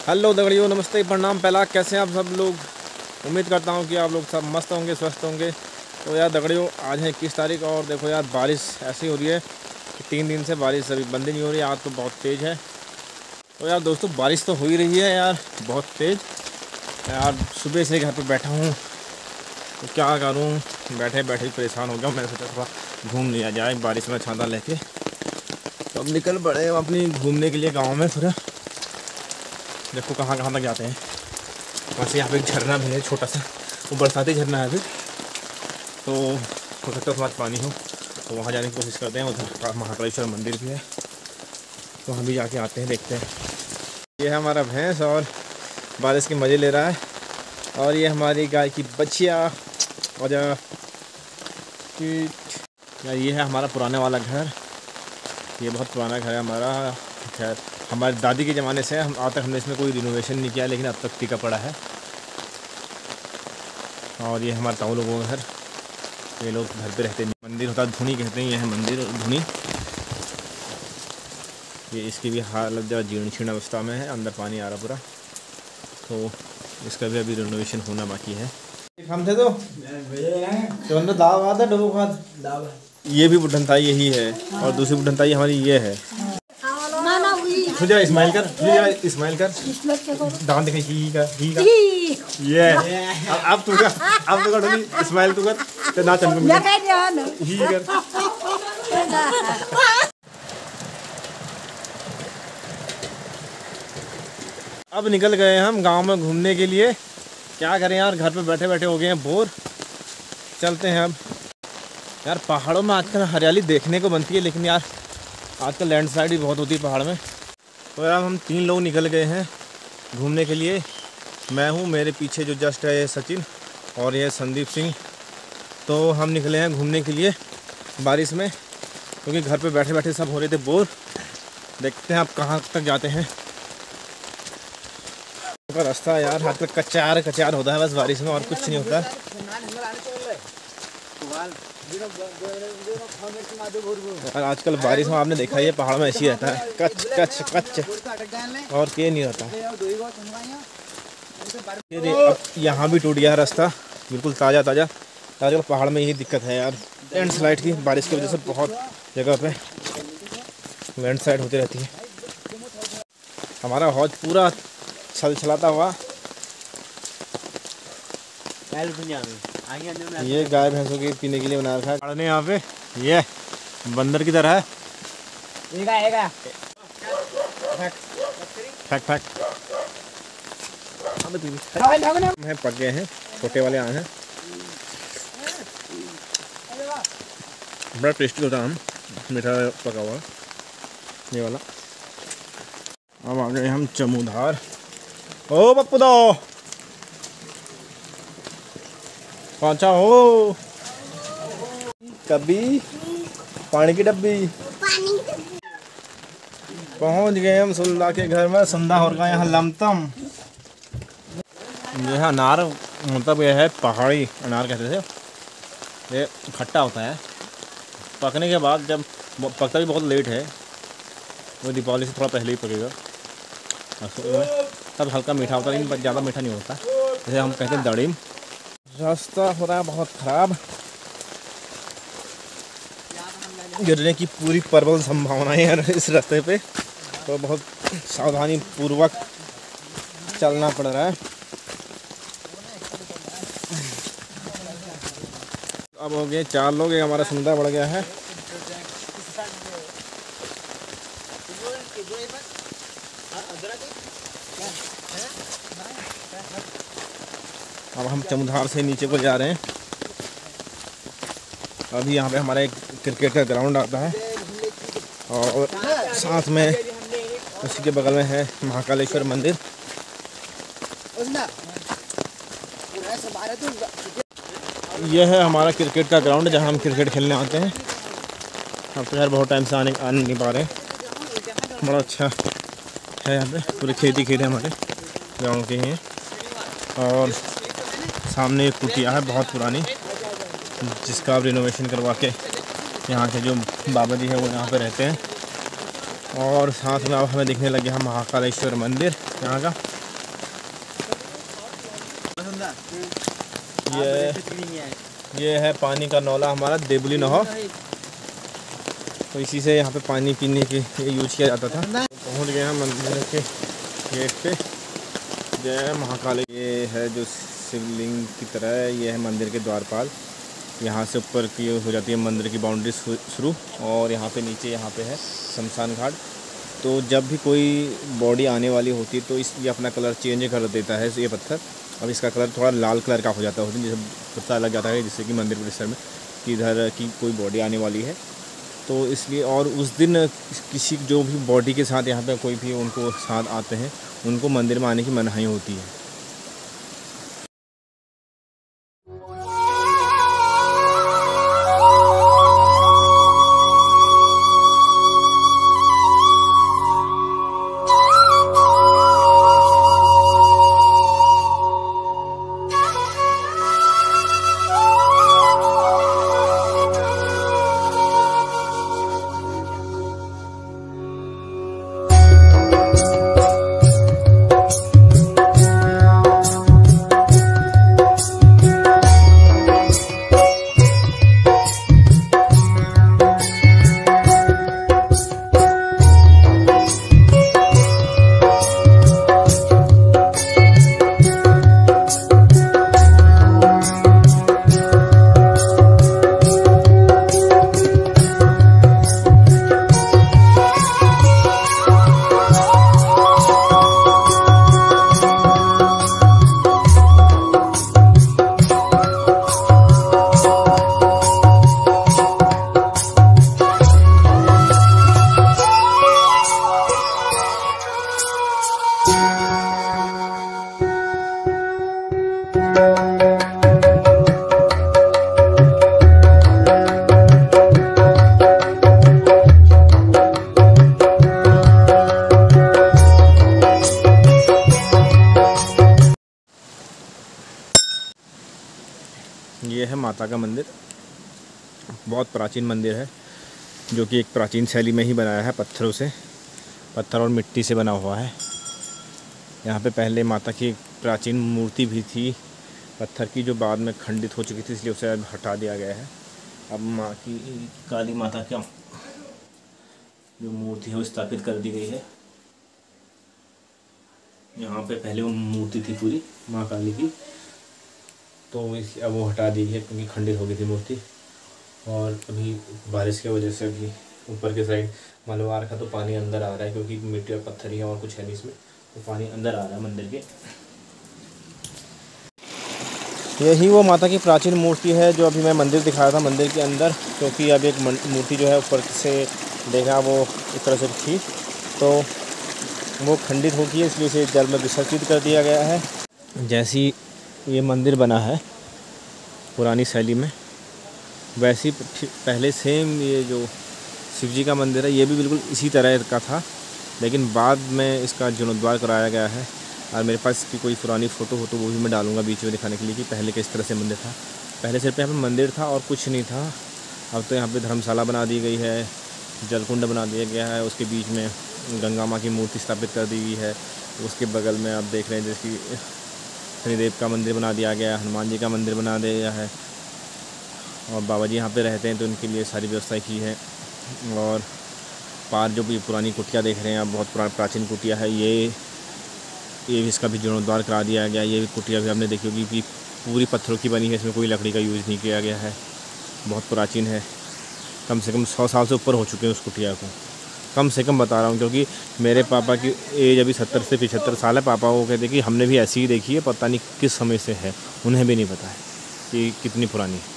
Hello दगड़ियों, नमस्ते, प्रणाम, पहला कैसे हैं आप सब लोग। उम्मीद करता हूं कि आप लोग सब मस्त होंगे, स्वस्थ होंगे। तो यार दगड़ियों, आज है 21 तारीख और देखो यार बारिश ऐसी हो रही है कि 3 दिन से बारिश अभी बंद ही नहीं हो रही। आज तो बहुत तेज़ है। तो यार दोस्तों, बारिश तो हो ही रही है यार, बहुत तेज़। यार सुबह से घर पर बैठा हूँ तो क्या करूँ, बैठे बैठे ही परेशान हो गया। मैंने सोचा थोड़ा घूम लिया जाए बारिश में छाता लेके। तो अब निकल पड़े अपनी घूमने के लिए गाँव में। थोड़ा देखो कहाँ कहाँ तक जाते हैं। वहाँ से यहाँ पे एक झरना भी है छोटा सा, वो बरसाती झरना है अभी, तो हो सकता है उसके बाद पानी हो, तो वहाँ जाने की कोशिश करते हैं। उधर महाकालेश्वर मंदिर भी है, तो वहाँ भी जाके आते हैं, देखते हैं। ये है हमारा भैंस और बारिश के मज़े ले रहा है। और ये हमारी गाय की बच्चिया। और यार ये है हमारा पुराने वाला घर। ये बहुत पुराना घर है हमारा। खैर हमारे दादी के ज़माने से हम आज तक हमने इसमें कोई रिनोवेशन नहीं किया, लेकिन अब तक टिका पड़ा है। और ये हमारे ताऊ लोगों का घर, ये लोग घर पे रहते हैं। मंदिर होता है, धुनी कहते हैं। ये है मंदिर धुनी। ये इसकी भी हालत ज़रा जीर्ण शीर्ण अवस्था में है, अंदर पानी आ रहा पूरा, तो इसका भी अभी रिनोवेशन होना बाकी है। हम थे तो अंदर दाव आता डबो खाद। ये भी बुढ़नताई यही है, और दूसरी बुढ़नताई हमारी ये है। तुझे इस्माइल कर, तुझे इस्माइल कर, दांत दिखाई ही का ये। अब तू कर, अब तू कर, इस्माइल तू कर, ते ना चमक ही कर। अब निकल गए हम गांव में घूमने के लिए। क्या करें यार, घर पे बैठे बैठे हो गए हैं बोर। चलते हैं अब। यार पहाड़ों में आजकल हरियाली देखने को बनती है, लेकिन यार आजकल लैंडस्लाइड भी बहुत होती है पहाड़ में। तो यार हम 3 लोग निकल गए हैं घूमने के लिए। मैं हूँ, मेरे पीछे जो जस्ट है ये सचिन और ये संदीप सिंह। तो हम निकले हैं घूमने के लिए बारिश में, क्योंकि घर पे बैठे बैठे सब हो रहे थे बोर। देखते हैं आप कहाँ तक जाते हैं। का रास्ता यार हाथ में कचार कचार होता है बस बारिश में, और कुछ नहीं होता। और आजकल बारिश में आपने देखा ये पहाड़ में ऐसी रहता है, कच कच कच, और के नहीं रहता। अब यहाँ भी टूट गया रास्ता, बिल्कुल ताज़ा ताज़ा। आजकल पहाड़ में यही दिक्कत है यार, लैंडस्लाइड की। बारिश की वजह से बहुत जगह पे लैंडस्लाइड होती रहती है। हमारा हौज पूरा छलछलाता हुआ। ये गाय भैंसों के पीने के लिए बना रखा है यहाँ पे। ये बंदर की तरह है। फैक फैक हम पक गए हैं, छोटे वाले आए हैं। बड़ा टेस्टी होता है, मीठा पका हुआ ये वाला। अब आ गए हम चमूधार। ओ पप्पू दो पहुंचा हो कभी पानी की डब्बी। पहुंच गए हम सुंदा के घर में। सुंदा हो रहा है यहाँ लमतम। यह अनार, मतलब यह है पहाड़ी अनार कहते थे। ये खट्टा होता है, पकने के बाद जब पकता भी बहुत लेट है, वो दीपावली से थोड़ा पहले ही पकेगा। तब हल्का मीठा होता है, लेकिन ज़्यादा मीठा नहीं होता, जैसे हम कहते हैं दड़ीम। रास्ता हो रहा है बहुत ख़राब, गिरने की पूरी प्रबल संभावना है इस रास्ते पे, तो बहुत सावधानी पूर्वक चलना पड़ रहा है। अब हो गए 4 लोग, एक हमारा सुंदा बढ़ गया है। अब हम चमूधार से नीचे को जा रहे हैं। अभी यहाँ पे हमारा एक क्रिकेट का ग्राउंड आता है, और साथ में उसी के बगल में है महाकालेश्वर मंदिर। यह है हमारा क्रिकेट का ग्राउंड, जहाँ हम क्रिकेट खेलने आते हैं। अब तो यार बहुत टाइम से आने नहीं पा रहे। बड़ा अच्छा है यहाँ पे, पूरे खेती खेत है हमारे गाँव के ही हैं। और सामने एक कुटिया है बहुत पुरानी, जिसका अब रिनोवेशन करवा के यहाँ के जो बाबा जी हैं वो यहाँ पे रहते हैं। और साथ में अब हमें दिखने लगे हम महाकालेश्वर मंदिर यहाँ का। ये है पानी का नौला हमारा देवली नहर। तो इसी से यहाँ पे पानी पीने के लिए यूज किया जाता था। पहुँच गए हैं मंदिर के गेट पे। जय महाकाली। ये है जो शिवलिंग की तरह है, ये है मंदिर के द्वारपाल। यहाँ से ऊपर की हो जाती है मंदिर की बाउंड्री शुरू, और यहाँ पे नीचे यहाँ पे है शमशान घाट। तो जब भी कोई बॉडी आने वाली होती है तो ये अपना कलर चेंज कर देता है ये पत्थर। अब इसका कलर थोड़ा लाल कलर का हो जाता है, जैसे पता लग जाता है जिससे कि मंदिर परिसर में कि इधर की कोई बॉडी आने वाली है। तो इसलिए, और उस दिन किसी जो भी बॉडी के साथ यहाँ पे कोई भी उनको साथ आते हैं, उनको मंदिर में आने की मनाही होती है। ये है माता का मंदिर। बहुत प्राचीन मंदिर है, जो कि एक प्राचीन शैली में ही बनाया है, पत्थरों से, पत्थर और मिट्टी से बना हुआ है। यहाँ पे पहले माता की एक प्राचीन मूर्ति भी थी पत्थर की, जो बाद में खंडित हो चुकी थी, इसलिए उसे अब हटा दिया गया है। अब माँ की, काली माता का जो मूर्ति है वो स्थापित कर दी गई है। यहाँ पे पहले वो मूर्ति थी पूरी माँ काली की, तो अब वो हटा दी है क्योंकि खंडित हो गई थी मूर्ति। और अभी बारिश की वजह से अभी ऊपर के साइड मलबा रखा, तो पानी अंदर आ रहा है, क्योंकि मिट्टी और पत्थर ही है और कुछ है नहीं इसमें, तो पानी अंदर आ रहा है मंदिर के। यही वो माता की प्राचीन मूर्ति है जो अभी मैं मंदिर दिखाया था, मंदिर के अंदर, क्योंकि अब एक मूर्ति जो है ऊपर से देखा वो इस तरह से थी, तो वो खंडित हो गई है, इसलिए उसे जल में विसर्जित कर दिया गया है। जैसी ये मंदिर बना है पुरानी शैली में, वैसी पहले सेम ये जो शिव जी का मंदिर है ये भी बिल्कुल इसी तरह का था, लेकिन बाद में इसका जीर्णोद्धार कराया गया है। और मेरे पास इसकी कोई पुरानी फ़ोटो हो तो वो भी मैं डालूंगा बीच में दिखाने के लिए कि पहले किस तरह से मंदिर था। पहले सिर्फ यहाँ पे मंदिर था और कुछ नहीं था। अब तो यहाँ पे धर्मशाला बना दी गई है, जलकुंड बना दिया गया है, उसके बीच में गंगा माँ की मूर्ति स्थापित कर दी गई है। उसके बगल में आप देख रहे हैं जैसे शनिदेव का मंदिर बना दिया गया है, हनुमान जी का मंदिर बना दिया है, और बाबा जी यहाँ पे रहते हैं तो उनके लिए सारी व्यवस्था की है। और पार जो भी पुरानी कुटिया देख रहे हैं आप, बहुत प्राचीन कुटिया है ये इसका भी जीर्णोद्धार करा दिया गया। ये भी कुटिया भी आपने देखी होगी कि पूरी पत्थरों की बनी है, इसमें कोई लकड़ी का यूज़ नहीं किया गया है, बहुत प्राचीन है। कम से कम 100 साल से ऊपर हो चुके हैं उस कुटिया को, कम से कम बता रहा हूँ, क्योंकि मेरे पापा की एज अभी 70 से 75 साल है। पापा को कहते कि हमने भी ऐसी ही देखी है, पता नहीं किस समय से है, उन्हें भी नहीं पता है कि कितनी पुरानी है।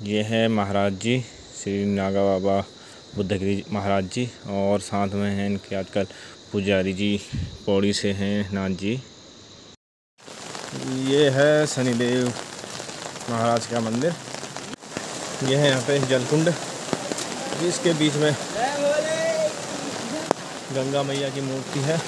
ये है महाराज जी, श्री नागा बाबा बुद्धगिरी महाराज जी, और साथ में हैं इनके आजकल पुजारी जी पौड़ी से हैं नाथ जी। ये है शनिदेव महाराज का मंदिर। ये है यहाँ पे जलकुंड, जिसके बीच में गंगा मैया की मूर्ति है।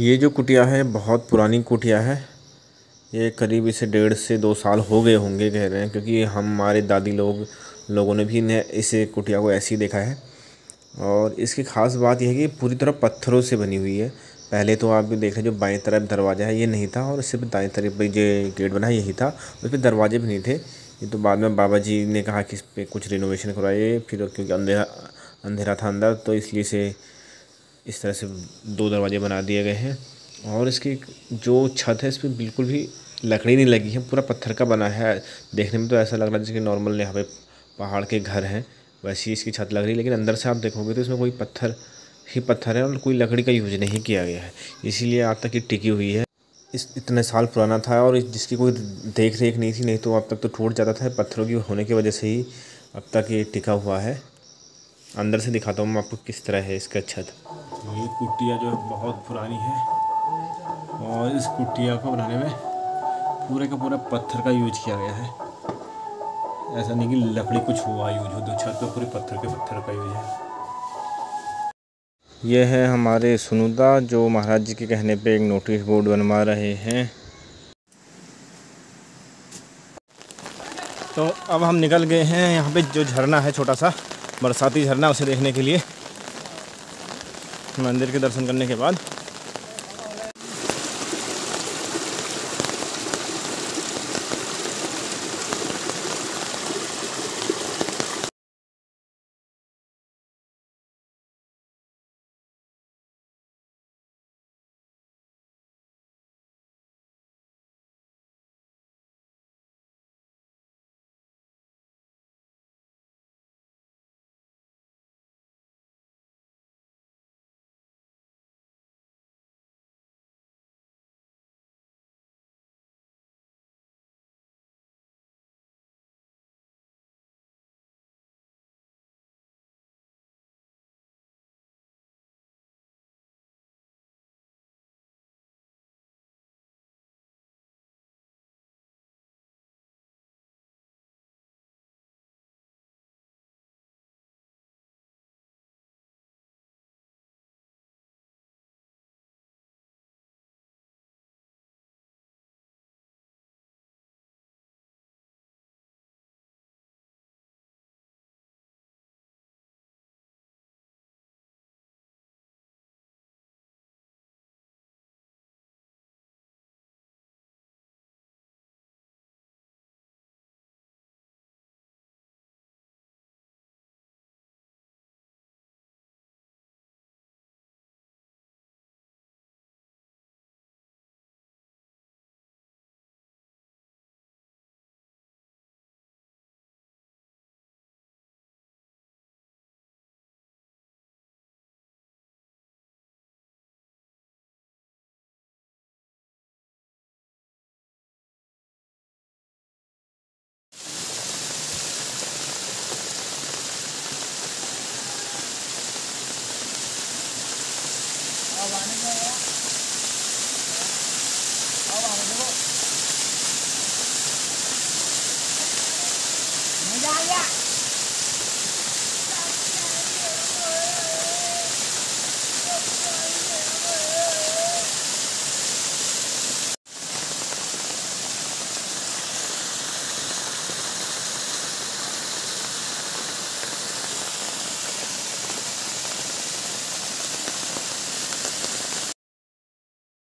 ये जो कुटिया है बहुत पुरानी कुटिया है। ये करीब इसे 1.5 से 2 साल हो गए होंगे कह रहे हैं, क्योंकि हमारे दादी लोगों ने भी इन्हें इसे कुटिया को ऐसे ही देखा है। और इसकी ख़ास बात यह है कि पूरी तरह पत्थरों से बनी हुई है। पहले तो आप भी देख रहे हैं जो बाएं तरफ दरवाज़ा है ये नहीं था, और सिर्फ दाएं तरफ जो गेट बना है यही था, उस पर दरवाजे भी नहीं थे। ये तो बाद में बाबा जी ने कहा कि इस पर कुछ रिनोवेशन करवाइए, फिर क्योंकि अंधेरा था अंदर, तो इसलिए से इस तरह से 2 दरवाजे बना दिए गए हैं। और इसकी जो छत है इस पर बिल्कुल भी लकड़ी नहीं लगी है, पूरा पत्थर का बना है। देखने में तो ऐसा लग रहा है जैसे कि नॉर्मल यहाँ पे पहाड़ के घर हैं वैसी इसकी छत लग रही है, लेकिन अंदर से आप देखोगे तो इसमें कोई पत्थर ही पत्थर है और कोई लकड़ी का यूज नहीं किया गया है, इसीलिए आज तक ये टिकी हुई है। इतने साल पुराना था और जिसकी कोई देख रेख नहीं थी, नहीं तो अब तक तो टूट जाता था। पत्थरों की होने की वजह से ही अब तक ये टिका हुआ है। अंदर से दिखाता हूँ मैं आपको किस तरह है इसका छत। ये कुटिया जो है बहुत पुरानी है और इस कुटिया को बनाने में पूरे का पूरा पत्थर का यूज किया गया है। ऐसा नहीं कि लकड़ी कुछ हुआ यूज हो, तो छत पे पूरे पत्थर का यूज है। ये है हमारे सुनुदा जो महाराज जी के कहने पे एक नोटिस बोर्ड बनवा रहे हैं। तो अब हम निकल गए हैं यहाँ पे जो झरना है, छोटा सा बरसाती झरना, उसे देखने के लिए मंदिर के दर्शन करने के बाद। Ya, ya.